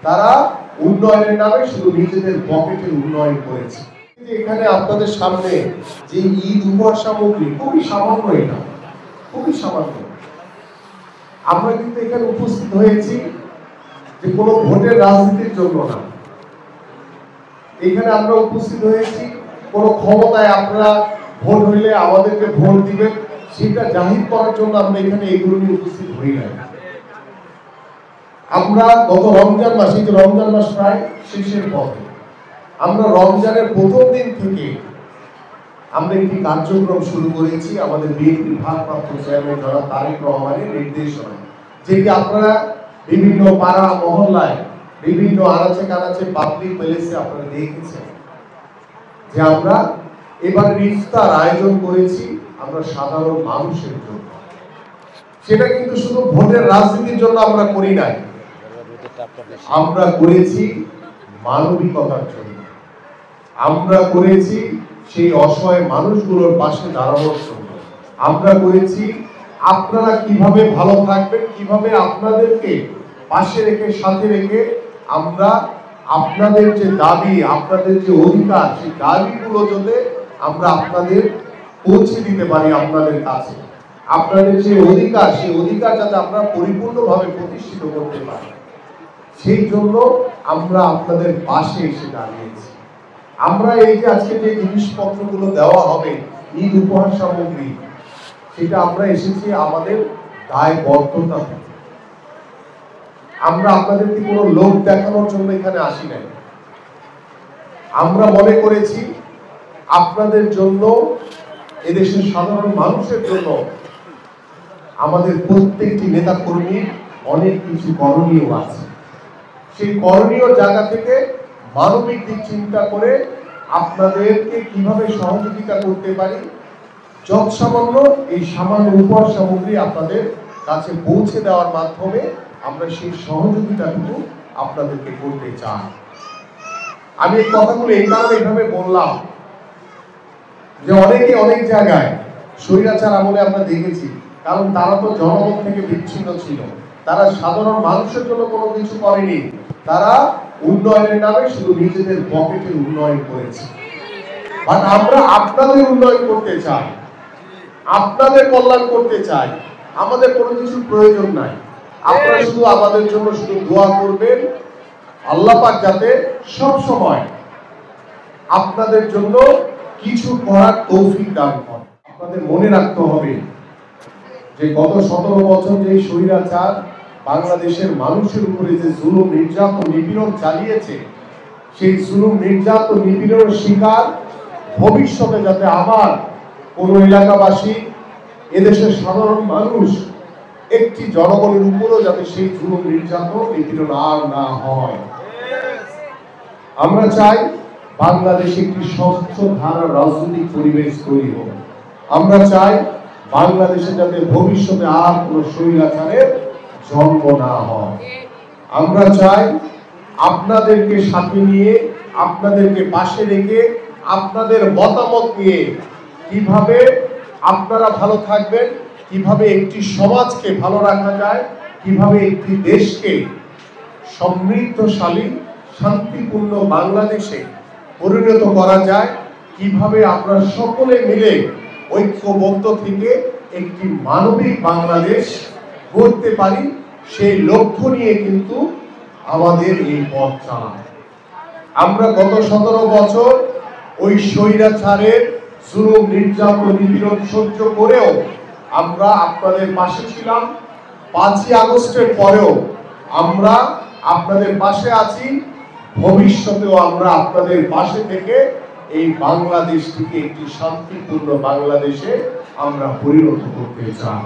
তারা উন্নয়নের নামে শুধু নিজেদের পকেটের উন্নয়ন করেছে। এখানে আপনাদের সামনে যে ঈদ উপহার সামগ্রী খুবই সামান্য, এটা খুবই সামান্য। আমরা কিন্তু এখানে উপস্থিত হয়েছি যে কোনো ভোটের রাজনীতির জন্য না। এখানে আমরা উপস্থিত হয়েছি কোনো ক্ষমতায় আপনারা ভোট হইলে আমাদেরকে ভোট দিবেন সেটা জাহির করার জন্য আমরা এখানে এগুলো নিয়ে উপস্থিত হই না। আমরা গত রমজান মাস, এই যে রমজান মাস প্রায় শেষের পথে, আমরা রমজানের প্রথম দিন থেকে আমরা একটি কার্যক্রম শুরু করেছি আমাদের বিএনপির ভারপ্রাপ্ত চেয়ারম্যান জনাব তারেক রহমানের নির্দেশনায়, যেটি আপনারা বিভিন্ন পাড়া মহল্লায়, বিভিন্ন আনাচে কানাচে পাবলিক প্লেসে আপনারা দেখেছেন যে আমরা এবার ইফতার আয়োজন করেছি আমরা সাধারণ মানুষের জন্য। সেটা কিন্তু শুধু ভোটের রাজনীতির জন্য আমরা করি নাই, আমরা করেছি মানবিকতার জন্য, আমরা করেছি সেই অসহায় মানুষগুলোর পাশে দাঁড়ানোর জন্য, আমরা করেছি আপনারা কিভাবে ভালো থাকবেন, কিভাবে আপনাদেরকে পাশে রেখে সাথে রেখে আমরা আপনাদের যে দাবি, আপনাদের যে অধিকার, সেই দাবিগুলো যাতে আমরা আপনাদের পৌঁছে দিতে পারি আপনাদের কাছে, আপনাদের যে অধিকার, সেই অধিকার যাতে আমরা পরিপূর্ণভাবে প্রতিষ্ঠিত করতে পারি, সেই জন্য আমরা আপনাদের পাশে এসে দাঁড়িয়েছি। আমরা এই যে আজকে যে জিনিসপত্রগুলো দেওয়া হবে ঈদ উপহার সামগ্রী, সেটা আমরা এসেছি আমাদের দায়বদ্ধতা থেকে। আমরা আপনাদেরকে কোনো লোক দেখানোর জন্য এখানে আসি নাই। আমরা মনে করেছি আপনাদের জন্য, এদেশের সাধারণ মানুষের জন্য আমাদের প্রত্যেকটি নেতা কর্মীর অনেক কিছু করণীয় আছে। সেই করণীয় জায়গা থেকে মানবিক দিক চিন্তা করে আপনাদেরকে কিভাবে সহযোগিতা করতে পারি, যৎসামান্য এই সামান্য উপহার সামগ্রী আপনাদের কাছে পৌঁছে দেওয়ার মাধ্যমে আমরা সেই সহযোগিতাটুকু আপনাদেরকে করতে চাই। আমি এই কথাগুলো এই কারণে এইভাবে বললাম যে অনেকে অনেক জায়গায় স্বৈরাচার আমলে আমরা দেখেছি, কারণ তারা তো জনগণ থেকে বিচ্ছিন্ন ছিল, তারা সাধারণ মানুষের জন্য কোনো কিছু করেনি, তারা উন্নয়নের নামে শুধু নিজেদের পকেটের উন্নয়ন করেছে। বাট আমরা আপনাদের উন্নয়ন করতে চাই, আপনাদের কল্যাণ করতে চাই, আমাদের কোনো কিছুর প্রয়োজন নাই। আপনারা শুধু আমাদের জন্য শুধু দোয়া করবেন, আল্লাহ পাক যাতে সব সময় আপনাদের জন্য কিছু করার তৌফিক দান করেন। আপনাদের মনে রাখতে হবে যে গত 17 বছর যে স্বৈরাচার বাংলাদেশের মানুষের উপরে যে জুলুম নির্যাতন নিপীড়ন চালিয়েছে, সেই জুলুম নির্যাতন নিপীড়নের শিকার ভবিষ্যতে যাতে আবার কোন এলাকাবাসী, এদেশের সাধারণ মানুষ, একটি জনগণের উপরও যাতে সেই জুলুম নির্যাতন নিপীড়ন আর না হয়। আমরা চাই বাংলাদেশে একটি স্বচ্ছ ধারার রাজনৈতিক পরিবেশ তৈরি হোক। আমরা চাই বাংলাদেশে যাতে ভবিষ্যতে আর কোন স্বৈরাচারের জন্ম না হয়। আমরা চাই আপনাদেরকে সাথে নিয়ে, আপনাদেরকে পাশে রেখে, আপনাদের মতামত নিয়ে কিভাবে আপনারা ভালো থাকবেন, কিভাবে একটি সমাজকে ভালো রাখা যায়, কিভাবে একটি দেশকে সমৃদ্ধশালী শান্তিপূর্ণ বাংলাদেশে পরিণত করা যায়, কিভাবে আমরা সকলে মিলে ঐক্যবদ্ধ থেকে একটি মানবিক বাংলাদেশ গড়তে পারি, সেই লক্ষ্য নিয়ে কিন্তু আমাদের এই পথ চলা। আমরা গত 17 বছর ওই স্বৈরাচারের জুলুম নির্যাতন নিপীড়ন সহ্য করেও আমরা আপনাদের পাশে ছিলাম। 5ই আগস্টের পরেও আমরা আপনাদের পাশে আছি, ভবিষ্যতেও আমরা আপনাদের পাশে থেকে এই বাংলাদেশটিকে একটি শান্তিপূর্ণ বাংলাদেশে আমরা পরিণত করতে চাই।